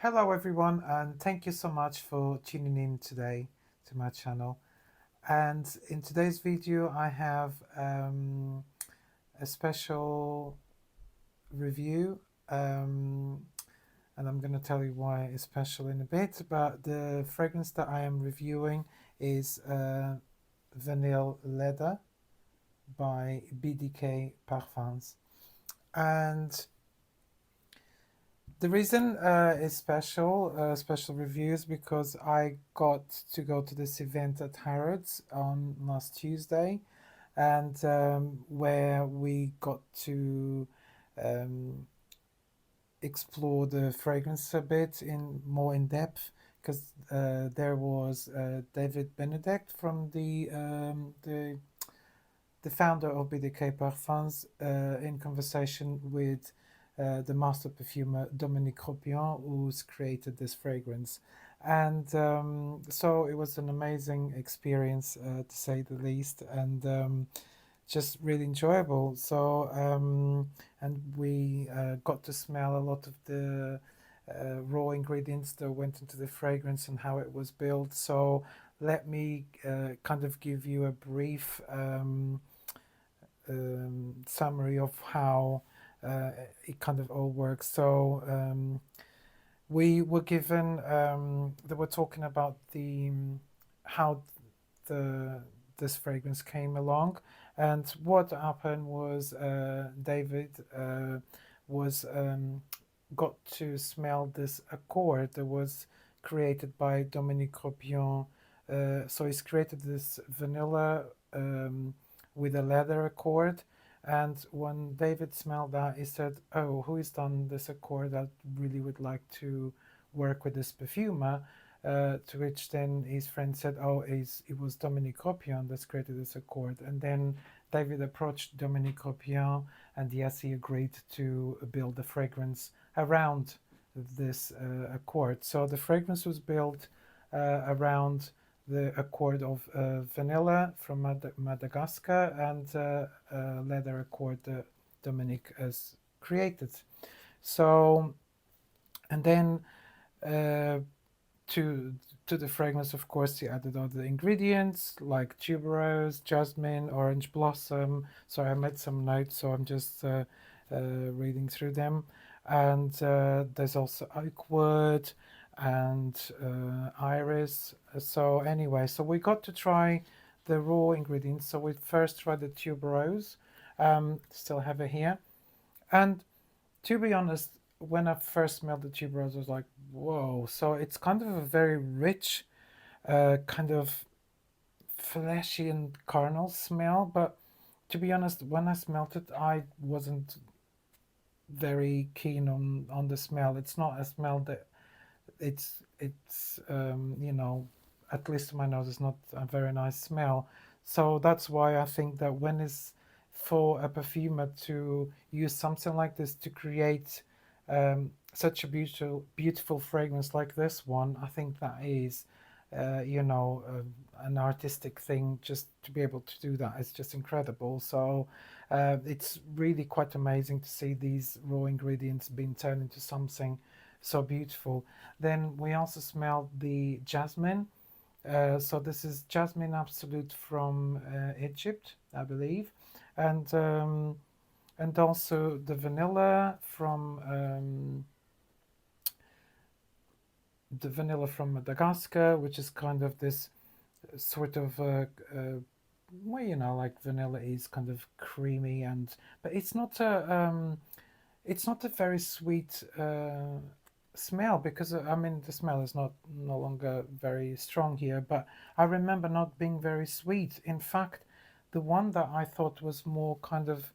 Hello everyone, and thank you so much for tuning in today to my channel. And in today's video I have a special review, and I'm going to tell you why it's special in a bit. But the fragrance that I am reviewing is Vanille Leather by BDK Parfums. And the reason is special reviews, because I got to go to this event at Harrods on last Tuesday, and where we got to um, explore the fragrance a bit more in depth, because there was David Benedict from the founder of BDK Parfums, in conversation with the master perfumer Dominique Ropion, who's created this fragrance. And so it was an amazing experience, to say the least, and just really enjoyable. So, and we got to smell a lot of the raw ingredients that went into the fragrance and how it was built. So, let me kind of give you a brief summary of how it kind of all works. So we were given, they were talking about how the this fragrance came along, and what happened was David was got to smell this accord that was created by Dominique Ropion. So he's created this vanilla with a leather accord. And when David smelled that, he said, "Oh, who has done this accord? I really would like to work with this perfumer." To which then his friend said, "Oh, it was Dominique Ropion that's created this accord." And then David approached Dominique Ropion, and yes, he agreed to build the fragrance around this accord. So the fragrance was built around the accord of vanilla from Madagascar, and leather accord that Dominique has created. So, and then uh, to to the fragrance, of course, he added other ingredients like tuberose, jasmine, orange blossom. So I made some notes, so I'm just reading through them. And there's also oak wood and iris. So anyway, so we got to try the raw ingredients. So we first tried the tuberose. Still have it here. And to be honest, when I first smelled the tuberose, I was like, whoa. So it's kind of a very rich, kind of fleshy and carnal smell. But to be honest, when I smelled it, I wasn't very keen on the smell. It's not a smell that it's at least to my nose, it's not a very nice smell. So that's why I think that when it's for a perfumer to use something like this to create such a beautiful fragrance like this one, I think that is an artistic thing. Just to be able to do that is just incredible. So it's really quite amazing to see these raw ingredients being turned into something so beautiful. Then we also smelled the jasmine. So this is Jasmine Absolute from Egypt, I believe, and also the vanilla from Madagascar, which is kind of this sort of well, like vanilla is kind of creamy, and but it's not a very sweet smell, because I mean the smell is no longer very strong here, but I remember not being very sweet. In fact, the one that I thought was more kind of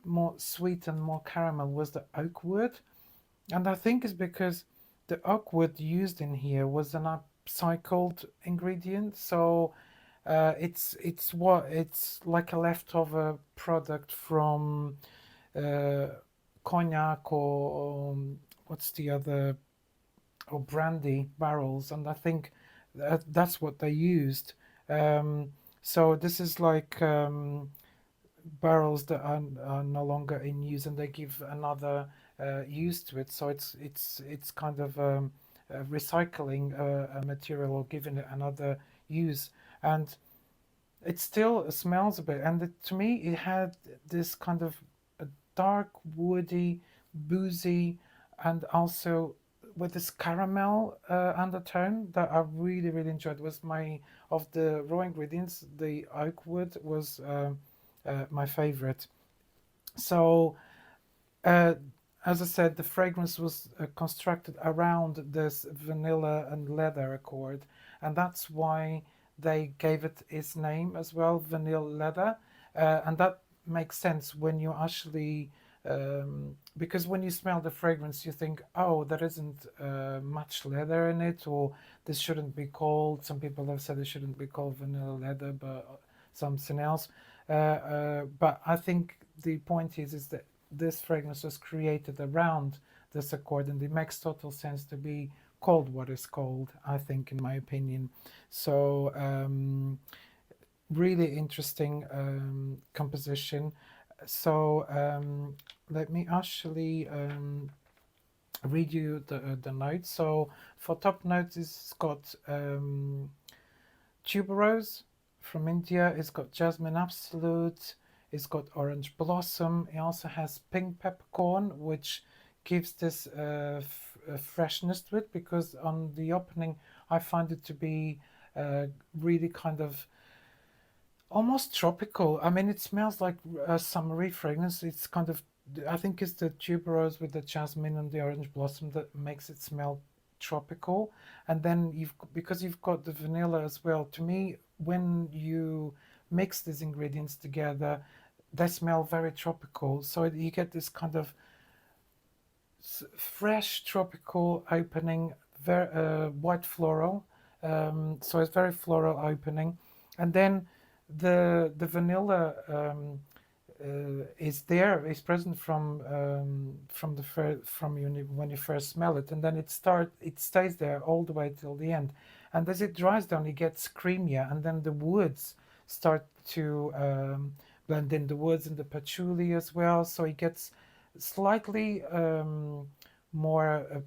more sweet and more caramel was the oak wood, and I think it's because the oak wood used in here was an upcycled ingredient. So it's like a leftover product from uh, cognac, or what's the other, or brandy barrels, and I think that's what they used. Um, so this is like barrels that are no longer in use, and they give another used to it. So it's kind of recycling a material or giving it another use, and it still smells a bit. And to me, it had this kind of a dark, woody, boozy, and also with this caramel undertone that I really, really enjoyed. It was my of the raw ingredients, the oak wood was my favorite. So, uh, as I said, the fragrance was constructed around this vanilla and leather accord, and that's why they gave it its name as well, Vanille Leather. And that makes sense when you actually, because when you smell the fragrance, you think, oh, there isn't much leather in it, or this shouldn't be called. Some people have said it shouldn't be called Vanilla Leather, but something else. But I think the point is that this fragrance was created around this accord, and it makes total sense to be called what is called, I think, in my opinion. So, really interesting composition. So, let me actually read you the notes. So, for top notes, it's got Tuberose from India. It's got Jasmine Absolute. It's got Orange Blossom. It also has Pink Peppercorn, which gives this freshness to it, because on the opening I find it to be really kind of almost tropical. I mean, it smells like a summery fragrance. It's kind of, I think it's the tuberose with the jasmine and the orange blossom that makes it smell tropical. And then because you've got the vanilla as well. To me, when you mix these ingredients together, they smell very tropical. So you get this kind of fresh tropical opening, very white floral. So it's very floral opening, and then the vanilla is present from when you first smell it, and then it stays there all the way till the end, and as it dries down, it gets creamier, and then the woods start to blend in, the woods and the patchouli as well, so it gets slightly more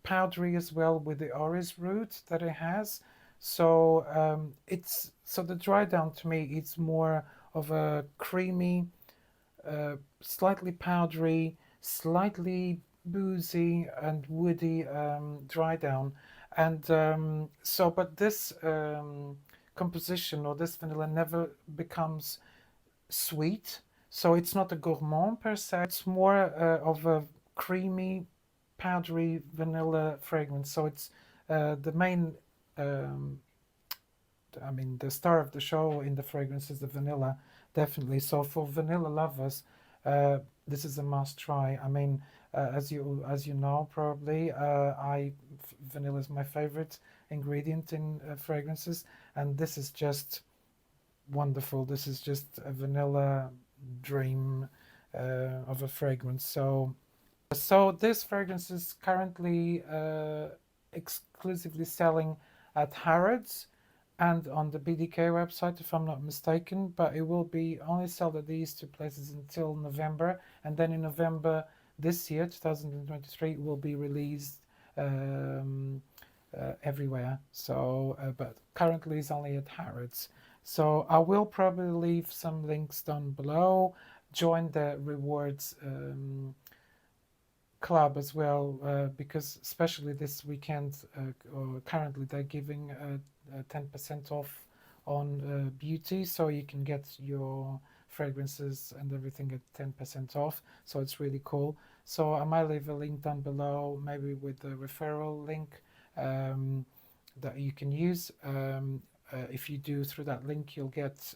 powdery as well with the Orris root that it has. So the dry down to me, it's more of a creamy, slightly powdery, slightly boozy and woody dry down. And but this composition or this vanilla never becomes sweet. So it's not a gourmand per se. It's more of a creamy, powdery vanilla fragrance. So it's the main, I mean, the star of the show in the fragrance is the vanilla, definitely. So for vanilla lovers, this is a must try. I mean, as you know probably, vanilla is my favorite ingredient in fragrances, and this is just wonderful. This is just a vanilla dream of a fragrance. So this fragrance is currently exclusively selling at Harrods and on the BDK website, if I'm not mistaken, but it will be only sold at these two places until November, and then in November this year, 2023, it will be released everywhere. So, but currently it's only at Harrods. So I will probably leave some links down below. Join the rewards club as well, because especially this weekend, or currently they're giving 10% off on beauty, so you can get your fragrances and everything at 10% off. So it's really cool. So I might leave a link down below, maybe with the referral link that you can use. If you do through that link, you'll get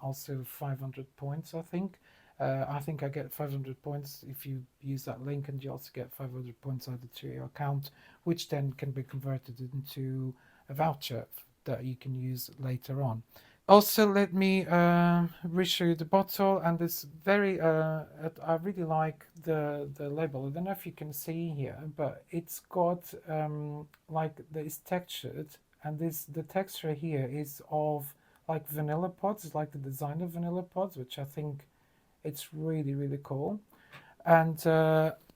also 500 points, I think. I think I get 500 points if you use that link, and you also get 500 points added to your account, which then can be converted into a voucher that you can use later on. Also, let me re-show you the bottle, and it's very, I really like the label. I don't know if you can see here, but it's got like it's textured, and the texture here is of like vanilla pods. It's like the design of vanilla pods, which I think it's really, really cool. And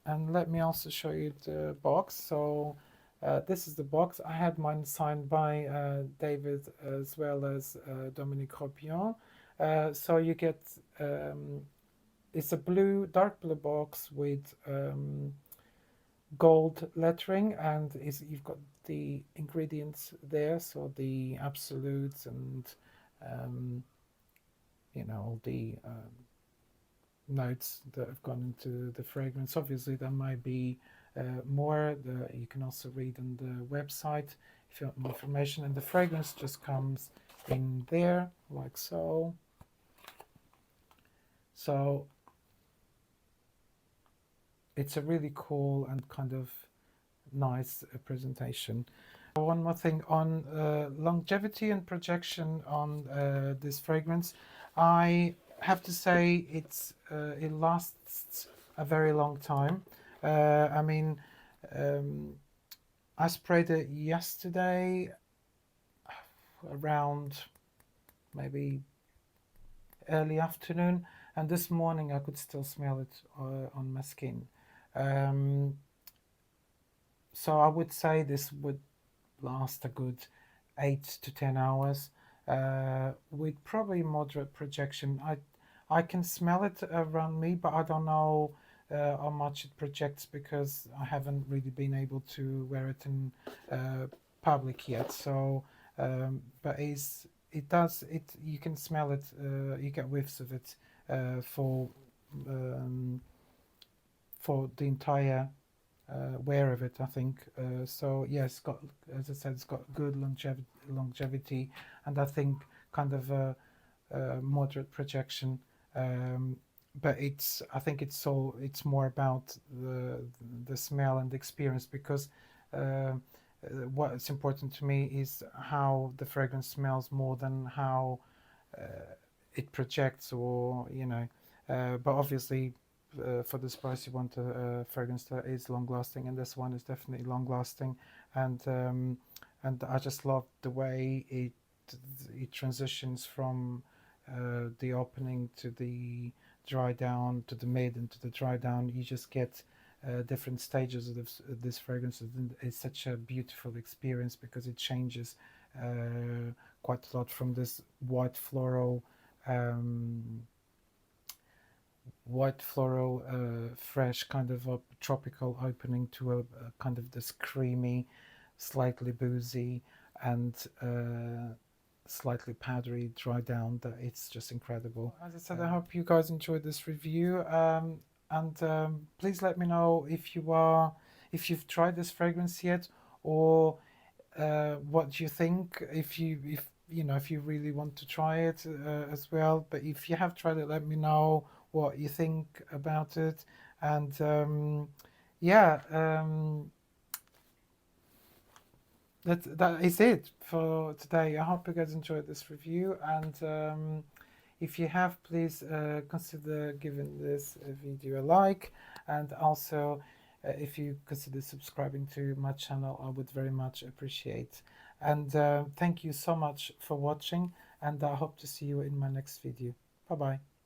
And let me also show you the box. So this is the box. I had mine signed by David as well as Dominique Ropion. So you get, it's a blue, dark blue box with gold lettering, and you've got the ingredients there, so the absolutes and you know, all the notes that have gone into the fragrance. Obviously there might be more you can also read on the website if you want more information, and the fragrance just comes in there like so. So it's a really cool and kind of nice presentation. One more thing on longevity and projection on this fragrance. I have to say it lasts a very long time. I mean, I sprayed it yesterday around maybe early afternoon, and this morning I could still smell it on my skin. So I would say this would last a good 8 to 10 hours with probably moderate projection. I can smell it around me, but I don't know how much it projects because I haven't really been able to wear it in public yet. So, but it does it. You can smell it. You get whiffs of it for the entire wear of it, I think. So yeah, it's got, as I said, it's got good longevity, and I think kind of a moderate projection. But I think it's more about the smell and the experience, because what's important to me is how the fragrance smells more than how it projects, or you know. But obviously, for this price, you want a fragrance that is long lasting, and this one is definitely long lasting. And I just love the way it transitions from the opening to the dry down to the mid and to the dry down. You just get different stages of this fragrance. It's such a beautiful experience because it changes quite a lot from this white floral fresh kind of a tropical opening to a kind of this creamy, slightly boozy, and slightly powdery dry down. That it's just incredible. As I said, I hope you guys enjoyed this review, and please let me know if you've tried this fragrance yet, or what you think, if you really want to try it as well. But if you have tried it, let me know what you think about it. And yeah, that is it for today. I hope you guys enjoyed this review, and if you have, please consider giving this video a like, and also if you consider subscribing to my channel, I would very much appreciate. And thank you so much for watching, and I hope to see you in my next video. Bye bye.